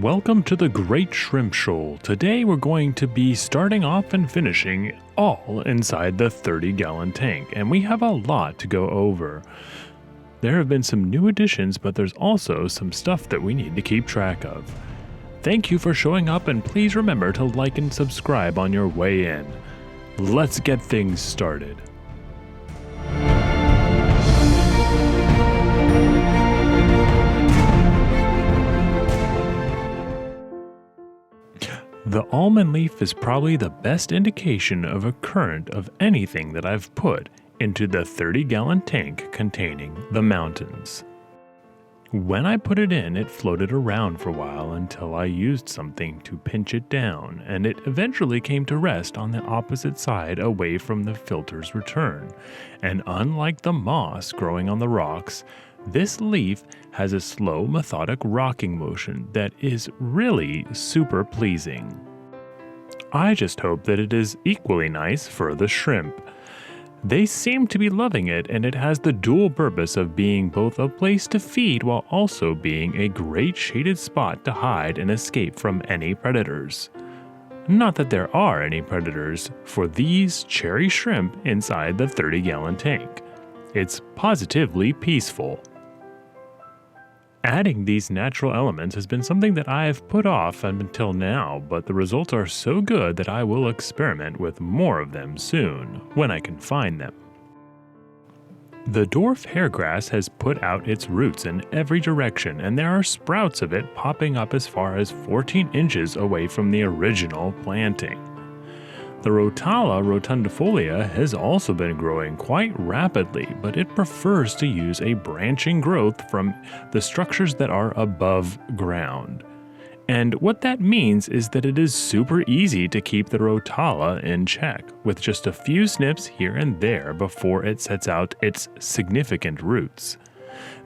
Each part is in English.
Welcome to the Great Shrimp Shoal. Today we're going to be starting off and finishing all inside the 30-gallon tank, and we have a lot to go over. There have been some new additions, but there's also some stuff that we need to keep track of. Thank you for showing up, and please remember to like and subscribe on your way in. Let's get things started. The almond leaf is probably the best indication of a current of anything that I've put into the 30-gallon tank containing the mountains. When I put it in, it floated around for a while until I used something to pinch it down, and it eventually came to rest on the opposite side away from the filter's return. And unlike the moss growing on the rocks, this leaf has a slow, methodic rocking motion that is really super pleasing. I just hope that it is equally nice for the shrimp. They seem to be loving it, and it has the dual purpose of being both a place to feed while also being a great shaded spot to hide and escape from any predators. Not that there are any predators for these cherry shrimp inside the 30-gallon tank. It's positively peaceful. Adding these natural elements has been something that I have put off until now, but the results are so good that I will experiment with more of them soon, when I can find them. The dwarf hairgrass has put out its roots in every direction, and there are sprouts of it popping up as far as 14 inches away from the original planting. The Rotala rotundifolia has also been growing quite rapidly, but it prefers to use a branching growth from the structures that are above ground. And what that means is that it is super easy to keep the Rotala in check, with just a few snips here and there before it sets out its significant roots.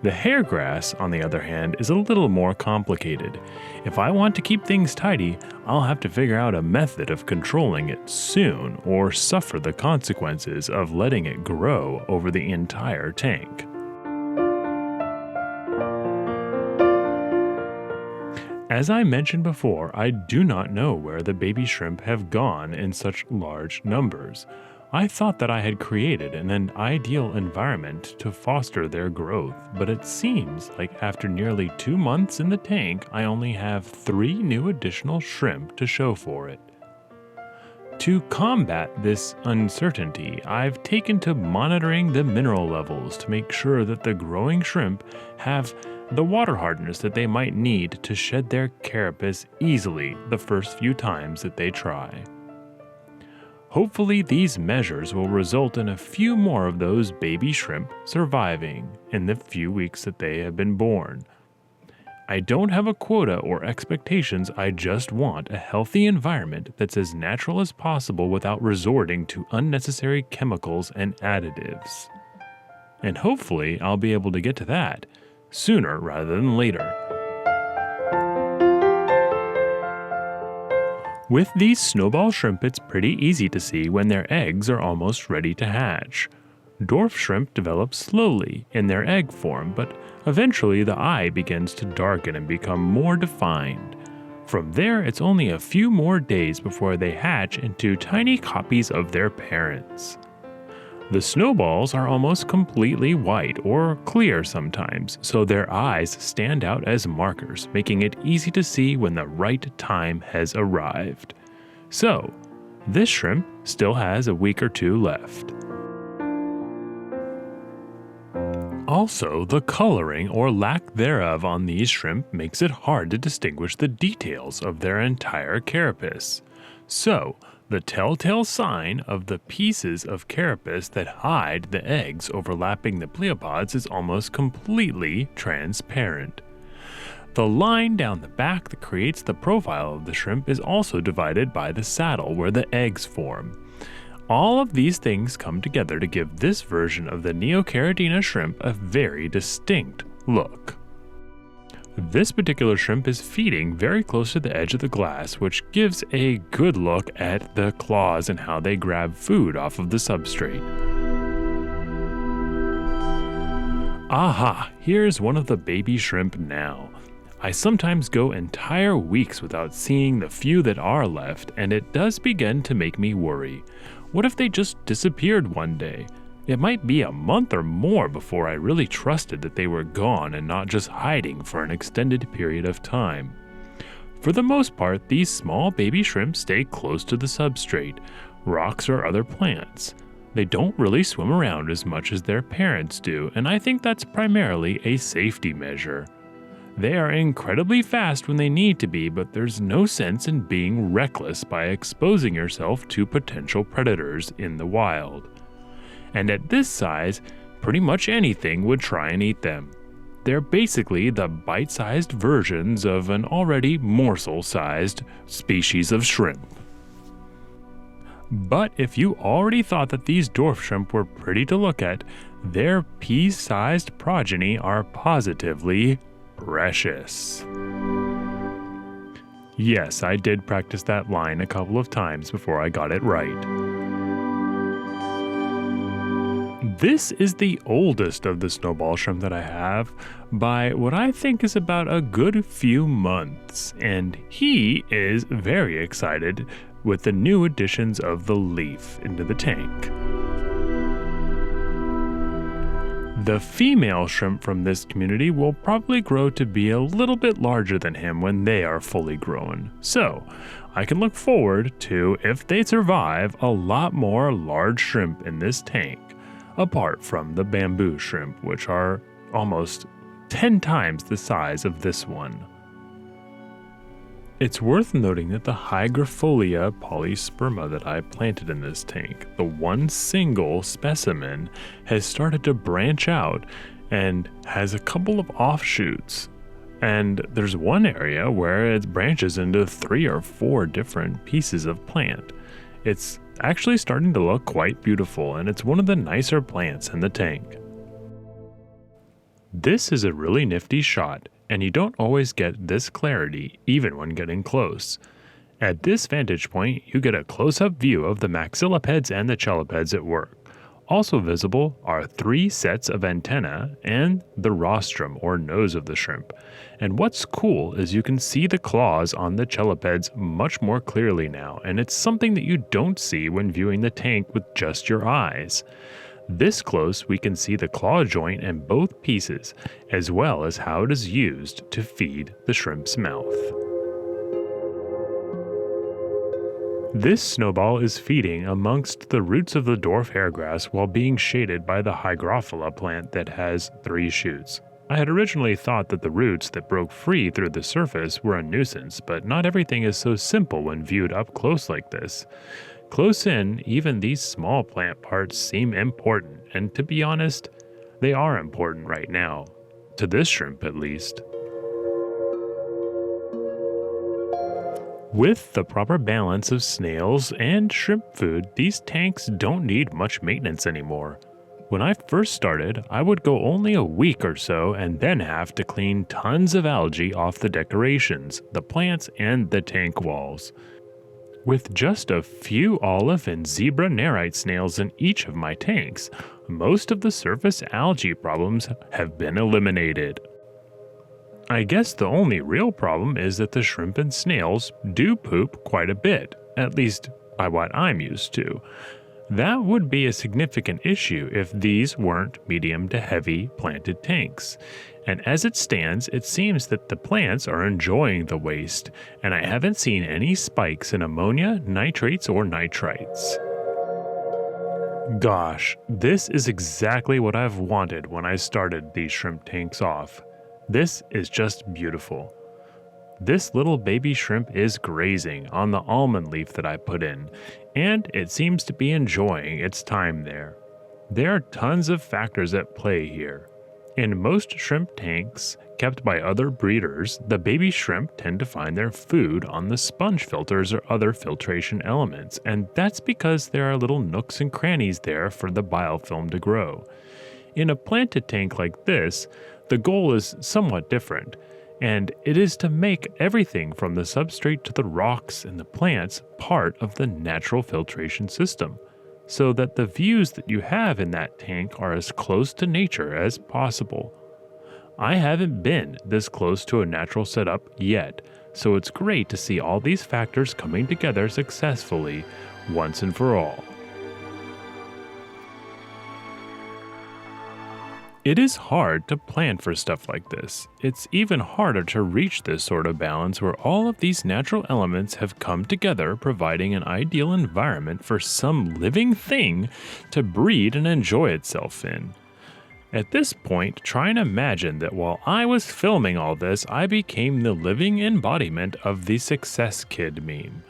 The hairgrass, on the other hand, is a little more complicated. If I want to keep things tidy, I'll have to figure out a method of controlling it soon, or suffer the consequences of letting it grow over the entire tank. As I mentioned before, I do not know where the baby shrimp have gone in such large numbers. I thought that I had created an ideal environment to foster their growth, but it seems like after nearly 2 months in the tank, I only have 3 new additional shrimp to show for it. To combat this uncertainty, I've taken to monitoring the mineral levels to make sure that the growing shrimp have the water hardness that they might need to shed their carapace easily the first few times that they try. Hopefully these measures will result in a few more of those baby shrimp surviving in the few weeks that they have been born. I don't have a quota or expectations, I just want a healthy environment that's as natural as possible without resorting to unnecessary chemicals and additives. And hopefully I'll be able to get to that sooner rather than later. With these snowball shrimp, it's pretty easy to see when their eggs are almost ready to hatch. Dwarf shrimp develop slowly in their egg form, but eventually the eye begins to darken and become more defined. From there, it's only a few more days before they hatch into tiny copies of their parents. The snowballs are almost completely white or clear sometimes, so their eyes stand out as markers, making it easy to see when the right time has arrived. So, this shrimp still has a week or 2 left. Also, the coloring or lack thereof on these shrimp makes it hard to distinguish the details of their entire carapace. So, the telltale sign of the pieces of carapace that hide the eggs overlapping the pleopods is almost completely transparent. The line down the back that creates the profile of the shrimp is also divided by the saddle where the eggs form. All of these things come together to give this version of the Neocaridina shrimp a very distinct look. This particular shrimp is feeding very close to the edge of the glass, which gives a good look at the claws and how they grab food off of the substrate. Aha, here's one of the baby shrimp now. I sometimes go entire weeks without seeing the few that are left, and it does begin to make me worry. What if they just disappeared one day? It might be a month or more before I really trusted that they were gone and not just hiding for an extended period of time. For the most part, these small baby shrimp stay close to the substrate, rocks or other plants. They don't really swim around as much as their parents do, and I think that's primarily a safety measure. They are incredibly fast when they need to be, but there's no sense in being reckless by exposing yourself to potential predators in the wild. And at this size, pretty much anything would try and eat them. They're basically the bite-sized versions of an already morsel-sized species of shrimp. But if you already thought that these dwarf shrimp were pretty to look at, their pea-sized progeny are positively precious. Yes, I did practice that line a couple of times before I got it right. This is the oldest of the snowball shrimp that I have by what I think is about a good few months, and he is very excited with the new additions of the leaf into the tank. The female shrimp from this community will probably grow to be a little bit larger than him when they are fully grown, so I can look forward to, if they survive, a lot more large shrimp in this tank, apart from the bamboo shrimp, which are almost 10 times the size of this one. It's worth noting that the Hygrofolia polysperma that I planted in this tank, the one single specimen, has started to branch out and has a couple of offshoots. And there's one area where it branches into 3 or 4 different pieces of plant. It's actually starting to look quite beautiful, and it's one of the nicer plants in the tank. This is a really nifty shot, and you don't always get this clarity even when getting close. At this vantage point, you get a close-up view of the maxillipeds and the chelipeds at work. Also visible are 3 sets of antennae and the rostrum or nose of the shrimp. And what's cool is you can see the claws on the chelipeds much more clearly now, and it's something that you don't see when viewing the tank with just your eyes. This close, we can see the claw joint in both pieces, as well as how it is used to feed the shrimp's mouth. This snowball is feeding amongst the roots of the dwarf hairgrass while being shaded by the Hygrophila plant that has 3 shoots. I had originally thought that the roots that broke free through the surface were a nuisance, but not everything is so simple when viewed up close like this. Close in, even these small plant parts seem important, and to be honest, they are important right now. To this shrimp at least. With the proper balance of snails and shrimp food, these tanks don't need much maintenance anymore. When I first started, I would go only a week or so and then have to clean tons of algae off the decorations, the plants, and the tank walls. With just a few olive and zebra nerite snails in each of my tanks, most of the surface algae problems have been eliminated. I guess the only real problem is that the shrimp and snails do poop quite a bit, at least by what I'm used to. That would be a significant issue if these weren't medium to heavy planted tanks. And as it stands, it seems that the plants are enjoying the waste, and I haven't seen any spikes in ammonia, nitrates, or nitrites. Gosh, this is exactly what I've wanted when I started these shrimp tanks off. This is just beautiful. This little baby shrimp is grazing on the almond leaf that I put in, and it seems to be enjoying its time there. There are tons of factors at play here. In most shrimp tanks kept by other breeders, the baby shrimp tend to find their food on the sponge filters or other filtration elements, and that's because there are little nooks and crannies there for the biofilm to grow. In a planted tank like this, the goal is somewhat different, and it is to make everything from the substrate to the rocks and the plants part of the natural filtration system, so that the views that you have in that tank are as close to nature as possible. I haven't been this close to a natural setup yet, so it's great to see all these factors coming together successfully once and for all. It is hard to plan for stuff like this. It's even harder to reach this sort of balance where all of these natural elements have come together, providing an ideal environment for some living thing to breed and enjoy itself in. At this point, try and imagine that while I was filming all this, I became the living embodiment of the Success Kid meme.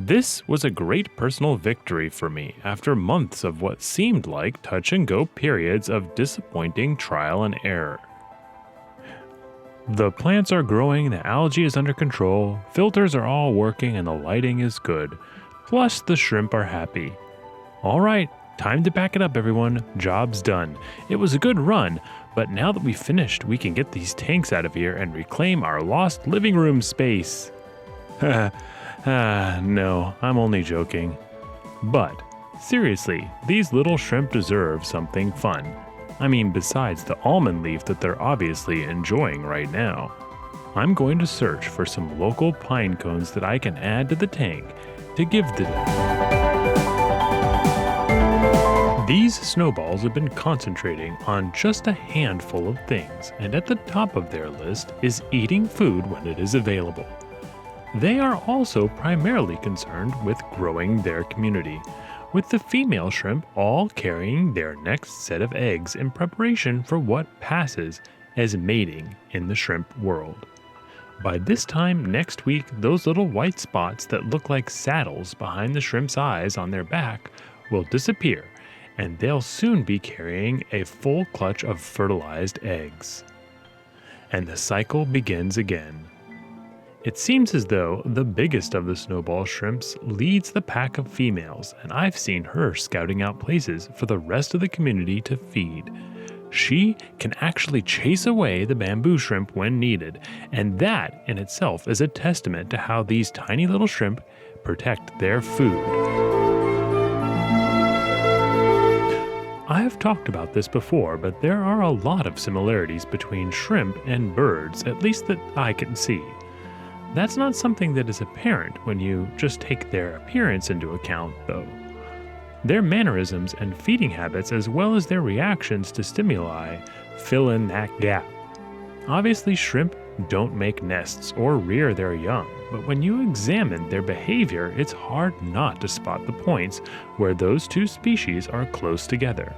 This was a great personal victory for me after months of what seemed like touch-and-go periods of disappointing trial and error. The plants are growing, the algae is under control, filters are all working, and the lighting is good. Plus, the shrimp are happy. Alright, time to pack it up, everyone. Job's done. It was a good run, but now that we've finished, we can get these tanks out of here and reclaim our lost living room space. No, I'm only joking. But, seriously, these little shrimp deserve something fun. I mean, besides the almond leaf that they're obviously enjoying right now. I'm going to search for some local pine cones that I can add to the tank to give to them. These snowballs have been concentrating on just a handful of things, and at the top of their list is eating food when it is available. They are also primarily concerned with growing their community, with the female shrimp all carrying their next set of eggs in preparation for what passes as mating in the shrimp world. By this time next week, those little white spots that look like saddles behind the shrimp's eyes on their back will disappear, and they'll soon be carrying a full clutch of fertilized eggs. And the cycle begins again. It seems as though the biggest of the snowball shrimps leads the pack of females, and I've seen her scouting out places for the rest of the community to feed. She can actually chase away the bamboo shrimp when needed, and that in itself is a testament to how these tiny little shrimp protect their food. I have talked about this before, but there are a lot of similarities between shrimp and birds, at least that I can see. That's not something that is apparent when you just take their appearance into account, though. Their mannerisms and feeding habits, as well as their reactions to stimuli, fill in that gap. Obviously, shrimp don't make nests or rear their young, but when you examine their behavior, it's hard not to spot the points where those two species are close together.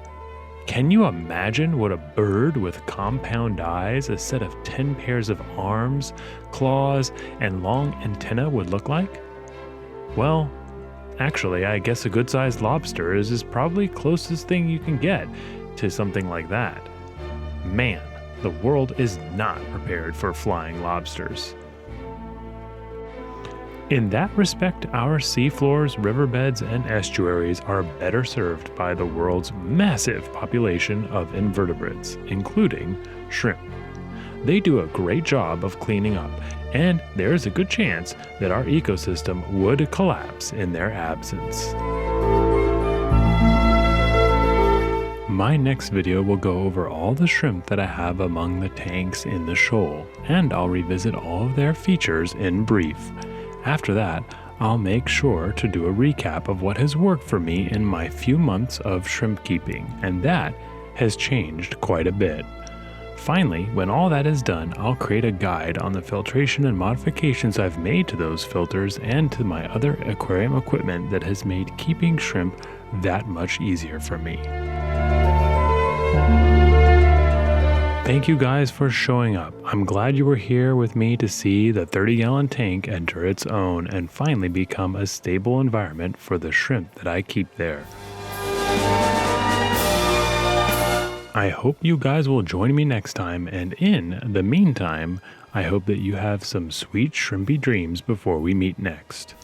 Can you imagine what a bird with compound eyes, a set of 10 pairs of arms, claws, and long antennae would look like? Well, actually, I guess a good-sized lobster is probably closest thing you can get to something like that. Man, the world is not prepared for flying lobsters. In that respect, our seafloors, riverbeds, and estuaries are better served by the world's massive population of invertebrates, including shrimp. They do a great job of cleaning up, and there is a good chance that our ecosystem would collapse in their absence. My next video will go over all the shrimp that I have among the tanks in the shoal, and I'll revisit all of their features in brief. After that, I'll make sure to do a recap of what has worked for me in my few months of shrimp keeping, and that has changed quite a bit. Finally, when all that is done, I'll create a guide on the filtration and modifications I've made to those filters and to my other aquarium equipment that has made keeping shrimp that much easier for me. Thank you guys for showing up. I'm glad you were here with me to see the 30-gallon tank enter its own and finally become a stable environment for the shrimp that I keep there. I hope you guys will join me next time, and in the meantime, I hope that you have some sweet shrimpy dreams before we meet next.